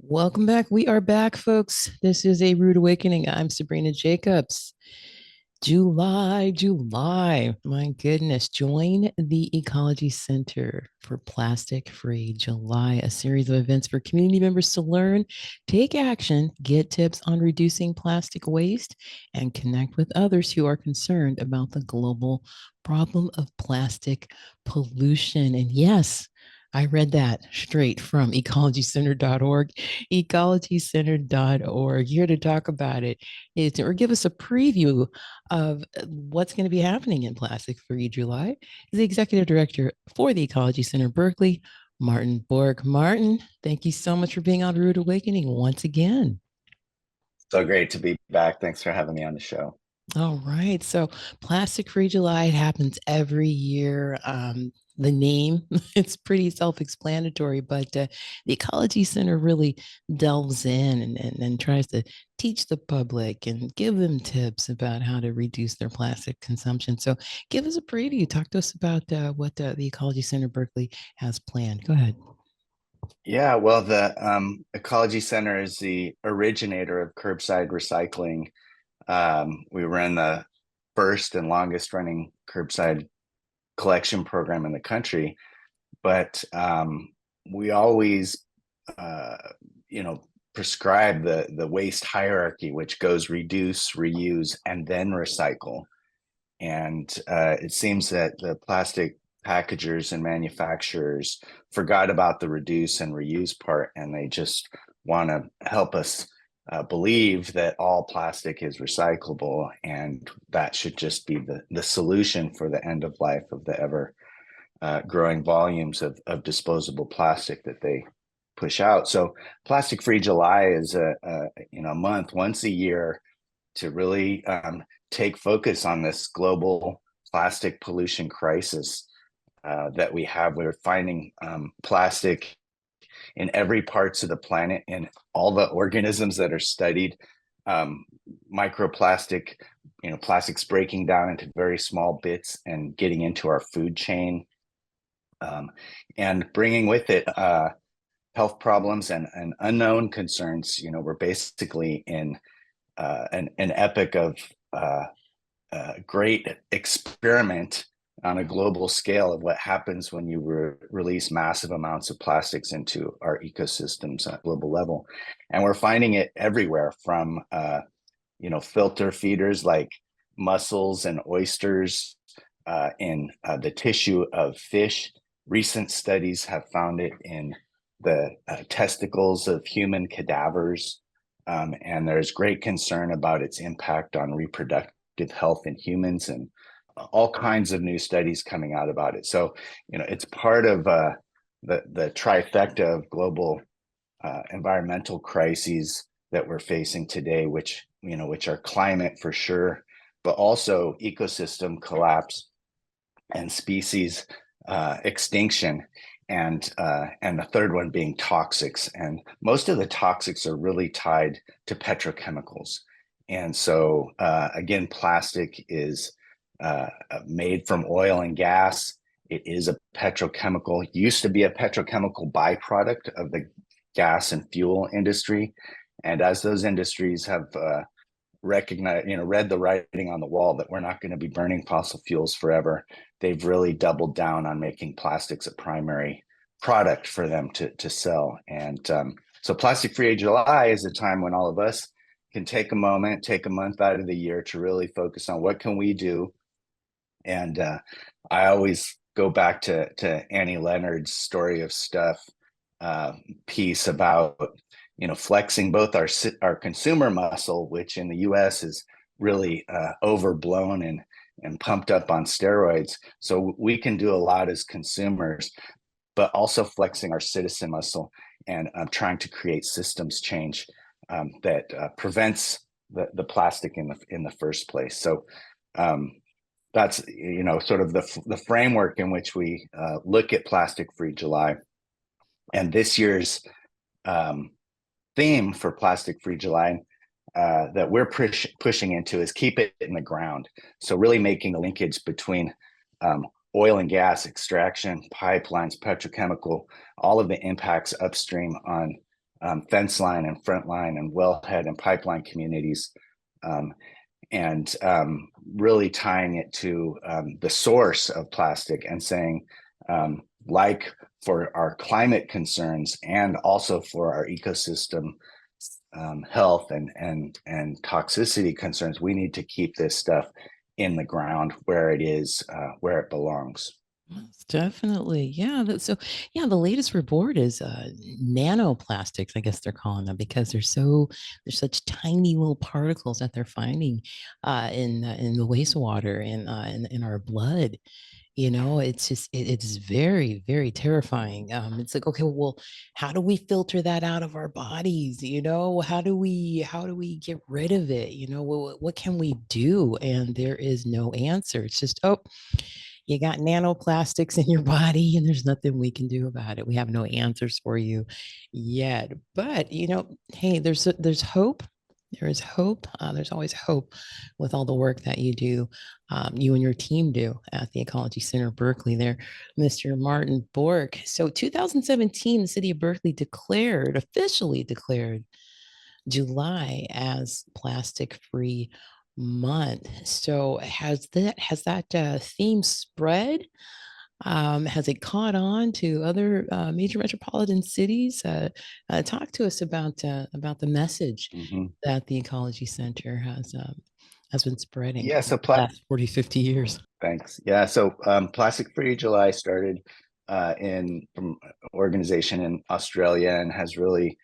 Welcome back. We are back, folks. This is a rude awakening. I'm Sabrina Jacobs. July. My goodness. Join the Ecology Center for Plastic Free July, a series of events for community members to learn, take action, get tips on reducing plastic waste, and connect with others who are concerned about the global problem of plastic pollution. And yes, I read that straight from ecologycenter.org, ecologycenter.org. Here to talk about it is, or give us a preview of what's going to be happening in Plastic Free July is the executive director for the Ecology Center Berkeley, Martin Bourque. Martin, thank you so much for being on Rude Awakening once again. So great to be back. Thanks for having me on the show. All right. So, Plastic Free July, it happens every year. The name, it's pretty self explanatory, but the Ecology Center really delves in and tries to teach the public and give them tips about how to reduce their plastic consumption. So, give us a preview. Talk to us about what the Ecology Center Berkeley has planned. Go ahead. Yeah, well, the Ecology Center is the originator of curbside recycling. We ran the first and longest running curbside collection program in the country, but we always, uh, prescribe the waste hierarchy, which goes reduce, reuse, and then recycle. And it seems that the plastic packagers and manufacturers forgot about the reduce and reuse part, and they just want to help us believe that all plastic is recyclable, and that should just be the solution for the end of life of the ever growing volumes of disposable plastic that they push out. So Plastic Free July is a month once a year to really take focus on this global plastic pollution crisis that we have. We're finding plastic in every parts of the planet, in all the organisms that are studied. Microplastic, plastics breaking down into very small bits and getting into our food chain, and bringing with it health problems and unknown concerns. We're basically in an epic of great experiment on a global scale of what happens when you release massive amounts of plastics into our ecosystems at a global level. And we're finding it everywhere, from filter feeders like mussels and oysters, in the tissue of fish. Recent studies have found it in the testicles of human cadavers. And there's great concern about its impact on reproductive health in humans, and all kinds of new studies coming out about it. So, it's part of the trifecta of global environmental crises that we're facing today, which are climate for sure, but also ecosystem collapse and species extinction, and the third one being toxics. And most of the toxics are really tied to petrochemicals. And so again, plastic is made from oil and gas. It is a petrochemical, used to be a petrochemical byproduct of the gas and fuel industry. And as those industries have recognized, read the writing on the wall that we're not going to be burning fossil fuels forever, they've really doubled down on making plastics a primary product for them to sell. And so Plastic Free July is a time when all of us can take a moment, take a month out of the year to really focus on what can we do. And I always go back to Annie Leonard's Story of Stuff piece about flexing both our consumer muscle, which in the U.S. is really overblown and pumped up on steroids. So we can do a lot as consumers, but also flexing our citizen muscle and trying to create systems change that prevents the plastic in the first place. So that's sort of the framework in which we look at Plastic Free July. And this year's theme for Plastic Free July that we're pushing into is keep it in the ground. So really making the linkage between oil and gas extraction, pipelines, petrochemical, all of the impacts upstream on fence line and front line and wellhead and pipeline communities, um, and really tying it to the source of plastic and saying, like for our climate concerns and also for our ecosystem health and toxicity concerns, we need to keep this stuff in the ground where it is, where it belongs. Definitely. Yeah. Yeah, the latest report is nanoplastics, I guess they're calling them, because they're such tiny little particles that they're finding in the wastewater and in our blood. It's just it's very, very terrifying. It's like, okay, well, how do we filter that out of our bodies? How do we get rid of it? What can we do? And there is no answer. It's just, oh, you got nanoplastics in your body and there's nothing we can do about it. We have no answers for you yet. But, hey, there's hope. There is hope. There's always hope with all the work that you do, you and your team do at the Ecology Center Berkeley there, Mr. Martin Bourque. So 2017, the city of Berkeley officially declared July as plastic free month. So has that theme spread? Has it caught on to other major metropolitan cities? Talk to us about the message Mm-hmm. that the Ecology Center has been spreading Yeah, over so the last 40, 50 years. thanks. Yeah, so Plastic Free July started in from organization in Australia and has really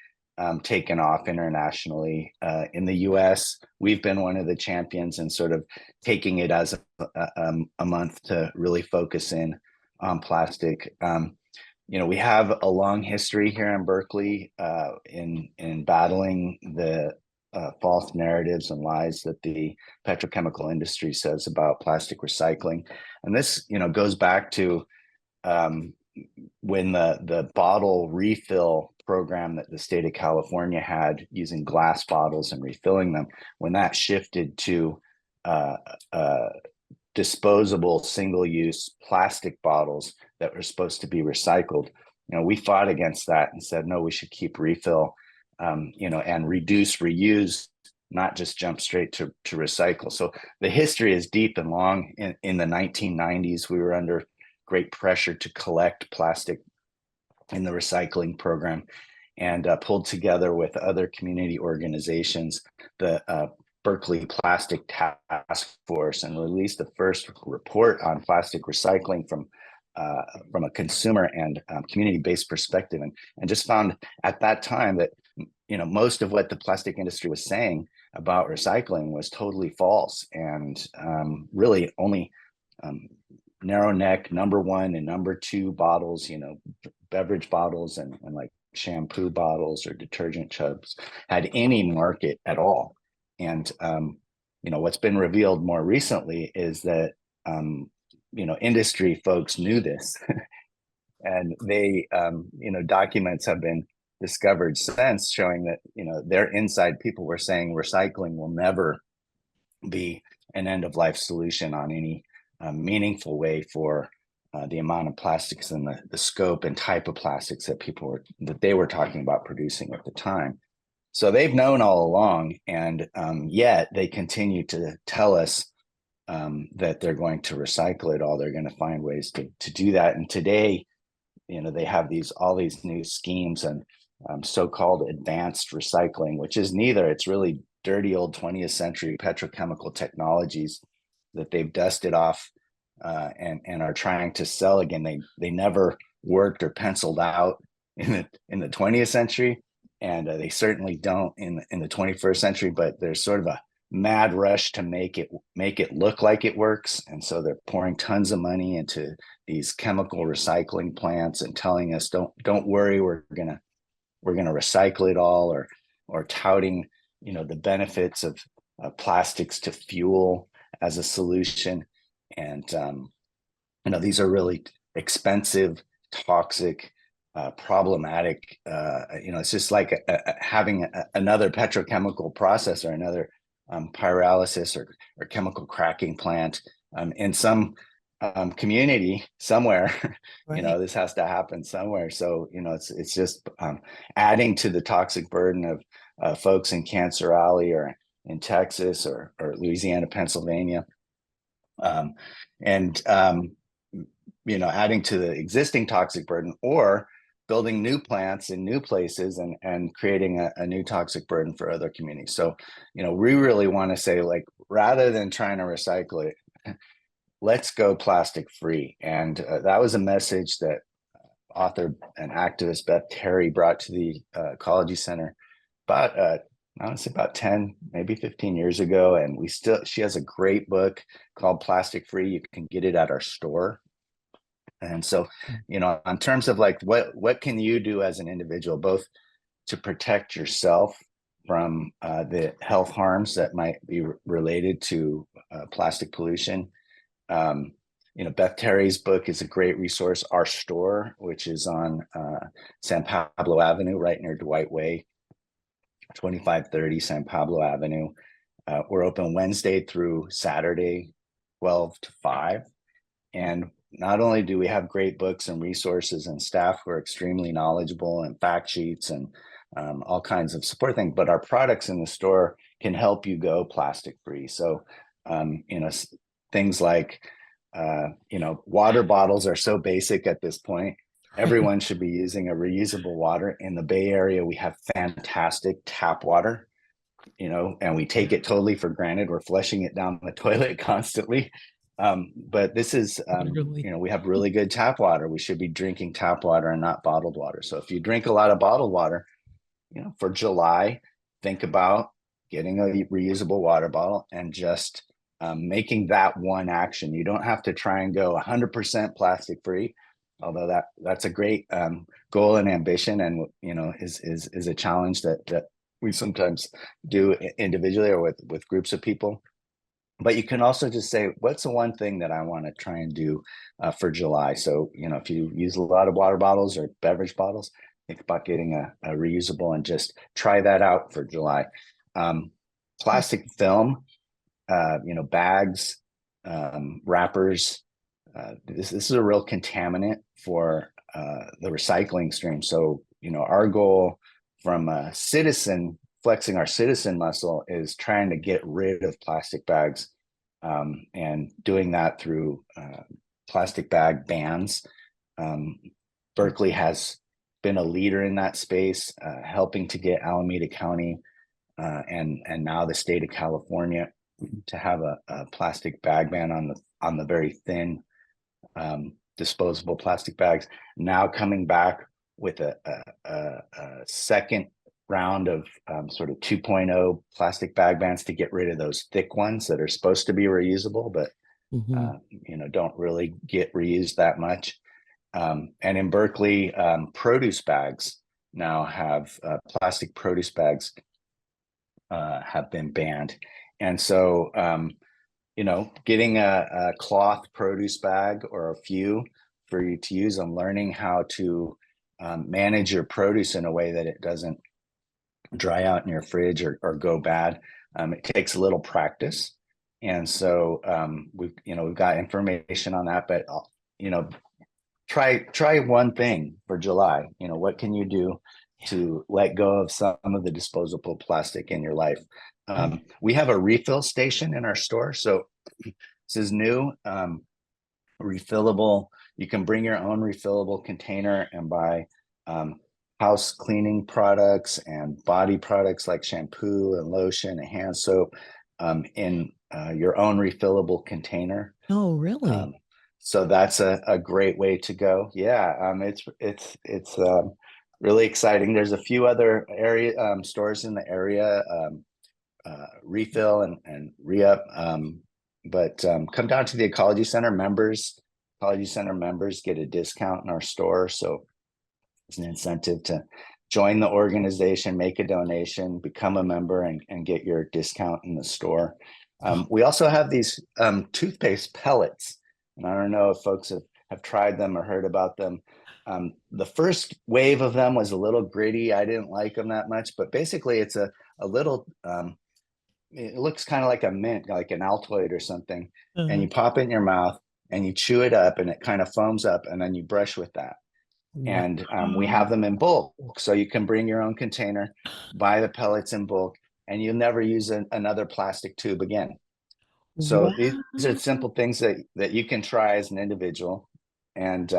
taken off internationally. In the US, we've been one of the champions in sort of taking it as a month to really focus in on plastic. We have a long history here in Berkeley in battling the false narratives and lies that the petrochemical industry says about plastic recycling, and this goes back to um, when the bottle refill program that the state of California had using glass bottles and refilling them, when that shifted to uh, uh, disposable single-use plastic bottles that were supposed to be recycled. We fought against that and said, no, we should keep refill, and reduce, reuse, not just jump straight to recycle. So the history is deep and long. In the 1990s, we were under great pressure to collect plastic in the recycling program, and pulled together with other community organizations the Berkeley Plastic Task Force, and released the first report on plastic recycling from a consumer and community-based perspective, and just found at that time that most of what the plastic industry was saying about recycling was totally false, and really only narrow neck number one and number two bottles, beverage bottles and like shampoo bottles or detergent tubs had any market at all. And what's been revealed more recently is that industry folks knew this, and they documents have been discovered since showing that their inside people were saying recycling will never be an end of life solution on any meaningful way for the amount of plastics and the scope and type of plastics that they were talking about producing at the time. So they've known all along, and yet they continue to tell us that they're going to recycle it all. They're going to find ways to do that. And today, they have all these new schemes and so-called advanced recycling, which is neither. It's really dirty old 20th century petrochemical technologies that they've dusted off and are trying to sell again. They never worked or penciled out in the 20th century, and they certainly don't in the 21st century. But there's sort of a mad rush to make it look like it works, and so they're pouring tons of money into these chemical recycling plants and telling us, don't worry, we're gonna recycle it all, or touting the benefits of plastics to fuel as a solution. And these are really expensive, toxic, problematic. It's just like having another petrochemical process or another pyrolysis or chemical cracking plant. In some community somewhere. Right. This has to happen somewhere. So it's just adding to the toxic burden of folks in Cancer Alley or in Texas or Louisiana, Pennsylvania, um, and adding to the existing toxic burden, or building new plants in new places and creating a new toxic burden for other communities. So we really want to say, like, rather than trying to recycle it, let's go plastic free. And that was a message that author and activist Beth Terry brought to the Ecology Center about I want to say about 10, maybe 15 years ago. And she has a great book called Plastic Free. You can get it at our store. And so, in terms of like what can you do as an individual, both to protect yourself from the health harms that might be related to plastic pollution. Beth Terry's book is a great resource. Our store, which is on San Pablo Avenue, right near Dwight Way, 2530 San Pablo Avenue. We're open Wednesday through Saturday, 12 to 5. And not only do we have great books and resources and staff who are extremely knowledgeable, and fact sheets and all kinds of support things, but our products in the store can help you go plastic free. So, things like, water bottles are so basic at this point. Right. Everyone should be using a reusable water. In the Bay Area, we have fantastic tap water, and we take it totally for granted. We're flushing it down the toilet constantly. But this is, Literally. we have really good tap water. We should be drinking tap water and not bottled water. So if you drink a lot of bottled water, for July, think about getting a reusable water bottle and just making that one action. You don't have to try and go 100% plastic free, although that's a great goal and ambition, and is a challenge that we sometimes do individually or with groups of people. But you can also just say, what's the one thing that I want to try and do for July? So, if you use a lot of water bottles or beverage bottles, think about getting a reusable and just try that out for July. Plastic film, bags, wrappers. This is a real contaminant for the recycling stream. So, our goal from a citizen, flexing our citizen muscle, is trying to get rid of plastic bags, and doing that through plastic bag bans. Berkeley has been a leader in that space, helping to get Alameda County and now the state of California to have a plastic bag ban on the very thin disposable plastic bags. Now coming back with a second round of sort of 2.0 plastic bag bans to get rid of those thick ones that are supposed to be reusable, but Mhm. don't really get reused that much. And in Berkeley, produce bags now have plastic produce bags have been banned. And so, getting a cloth produce bag or a few for you to use them, learning how to manage your produce in a way that it doesn't dry out in your fridge or go bad. It takes a little practice. And so we've got information on that, but try one thing for July. What can you do to let go of some of the disposable plastic in your life? Right. We have a refill station in our store. So this is new, refillable. You can bring your own refillable container and buy house cleaning products and body products like shampoo and lotion and hand soap in your own refillable container. Oh, really? Um, so that's a great way to go. Yeah, it's really exciting. There's a few other area stores in the area, refill and re-up. But come down to the Ecology Center members. Ecology Center members get a discount in our store. So it's an incentive to join the organization, make a donation, become a member, and get your discount in the store. Oh, We also have these toothpaste pellets, and I don't know if folks have tried them or heard about them. The first wave of them was a little gritty. I didn't like them that much, but basically it's a little, it looks kind of like a mint, like an Altoid or something, and uh, you pop it in your mouth and you chew it up and it kind of foams up, and then you brush with that. And we have them in Wow. bulk, so you can bring your own container, buy the pellets in bulk, and you'll never use another plastic tube again. So these are Wow. simple things that you can try as an individual, and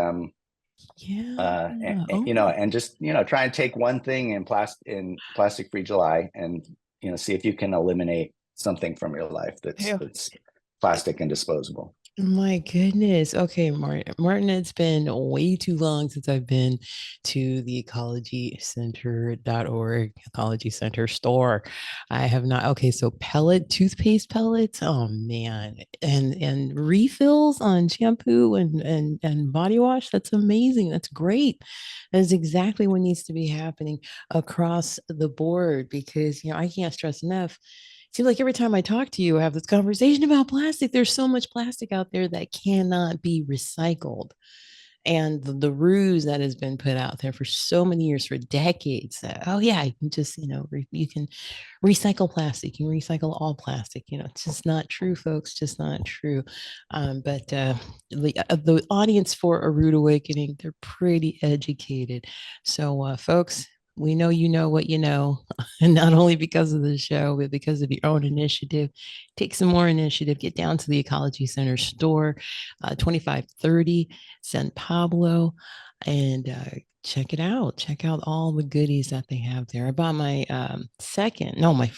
Yeah. you Oh know, my. and just, you know, try and take one thing in plastic free July, and, you know, see if you can eliminate something from your life that's plastic and disposable. My goodness. Okay, Martin. Martin, it's been way too long since I've been to the ecologycenter.org, Ecology Center store. I have not. Okay, so toothpaste pellets. Oh man. And refills on shampoo and body wash. That's amazing. That's great. That's exactly what needs to be happening across the board because, I can't stress enough. Seems like every time I talk to you, I have this conversation about plastic. There's so much plastic out there that cannot be recycled. And the ruse that has been put out there for so many years, for decades, that, oh, yeah, you can just, you can recycle plastic, you can recycle all plastic. It's just not true, folks, just not true. But the audience for A Rude Awakening, they're pretty educated. So, folks, we know you know what you know, and not only because of the show, but because of your own initiative. Take some more initiative. Get down to the Ecology Center store, 2530 San Pablo, and check it out. Check out all the goodies that they have there. I bought my my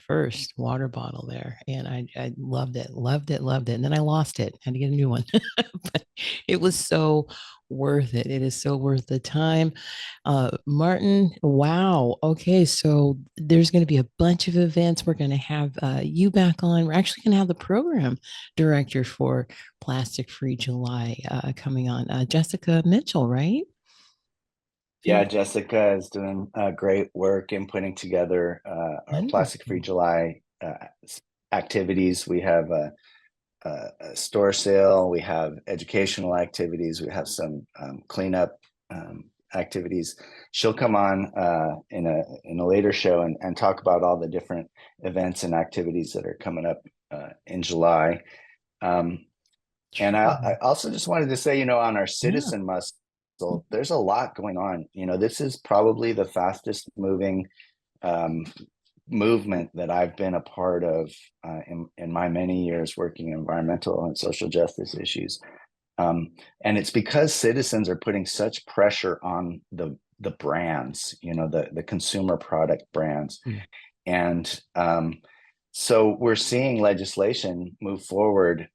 first water bottle there, and I loved it, loved it, loved it. And then I lost it. Had to get a new one, but it was so worth it. It is so worth the time. Martin, wow. Okay, so there's going to be a bunch of events. We're going to have you back on. We're actually going to have the program director for Plastic Free July coming on, Jessica Mitchell, right? If Yeah, I'm Jessica is doing great work in putting together our Plastic Free wonderful. July activities. We have a store sale, we have educational activities, we have some cleanup activities. She'll come on in a later show and talk about all the different events and activities that are coming up in July. Um, and I also just wanted to say, you know, on our Yeah. citizen muscle, there's a lot going on. You know, this is probably the fastest moving um, movement that I've been a part of in my many years working in environmental and social justice issues. And it's because citizens are putting such pressure on the brands, you know, the consumer product brands. Yeah. And so we're seeing legislation move forward.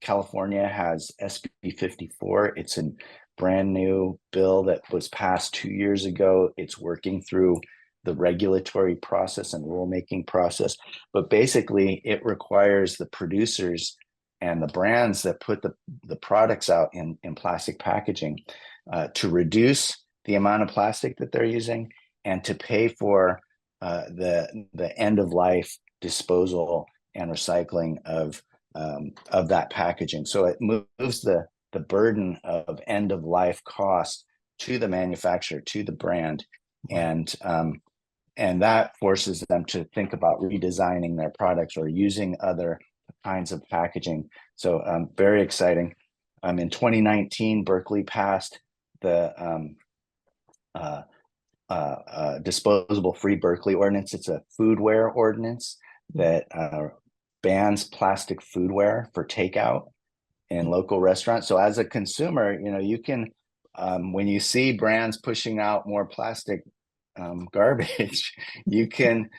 California has SB 54. It's a brand new bill that was passed 2 years ago. It's working through the regulatory process and rulemaking process. But basically, it requires the producers and the brands that put the products out in plastic packaging to reduce the amount of plastic that they're using and to pay for the end of life disposal and recycling of that packaging. So it moves the burden of end of life cost to the manufacturer, to the brand, Wow. and that forces them to think about redesigning their products or using other kinds of packaging. So very exciting. In 2019, Berkeley passed the uh, disposable free Berkeley ordinance. It's a foodware ordinance that bans plastic foodware for takeout in local restaurants. So as a consumer, you know, you can, when you see brands pushing out more plastic garbage, you can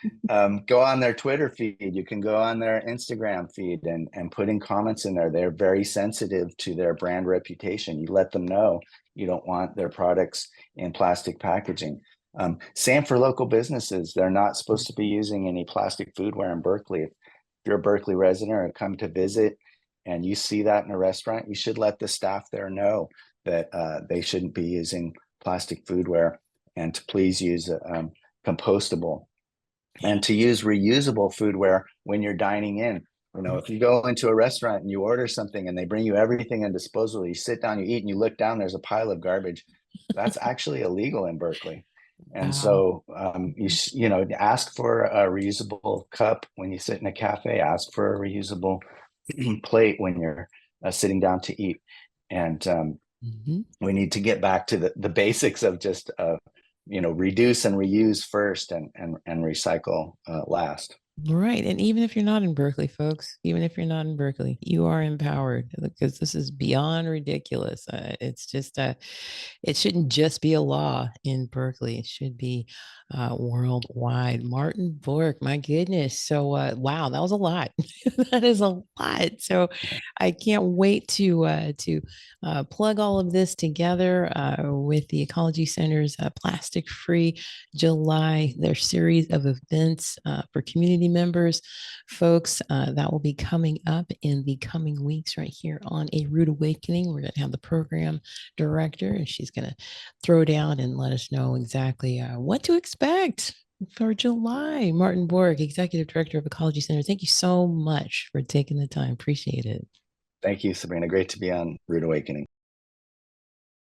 go on their Twitter feed, you can go on their Instagram feed and putting comments in there. They're very sensitive to their brand reputation. You let them know you don't want their products in plastic packaging. Same for local businesses. They're not supposed to be using any plastic foodware in Berkeley. If you're a Berkeley resident or come to visit and you see that in a restaurant, you should let the staff there know that they shouldn't be using plastic foodware and to please use compostable Yeah. and to use reusable foodware when you're dining in. You know, if you go into a restaurant and you order something and they bring you everything in disposable, you sit down, you eat, and you look down, there's a pile of garbage. That's actually illegal in Berkeley. And Wow. so you know, ask for a reusable cup when you sit in a cafe. Ask for a reusable plate when you're sitting down to eat. And we need to get back to the basics of just reduce and reuse first, and recycle last. Right. And even if you're not in Berkeley, folks, even if you're not in Berkeley, you are empowered because this is beyond ridiculous. It's just, it shouldn't just be a law in Berkeley. It should be worldwide. Martin Bourque, my goodness. So, wow, that was a lot. That is a lot. So I can't wait to plug all of this together with the Ecology Center's Plastic Free July, their series of events for community members. Folks, that will be coming up in the coming weeks right here on A Rude Awakening. We're going to have the program director, and she's going to throw down and let us know exactly what to expect for July. Martin Bourque, Executive Director of Ecology Center, thank you so much for taking the time. Appreciate it. Thank you, Sabrina. Great to be on Rude Awakening.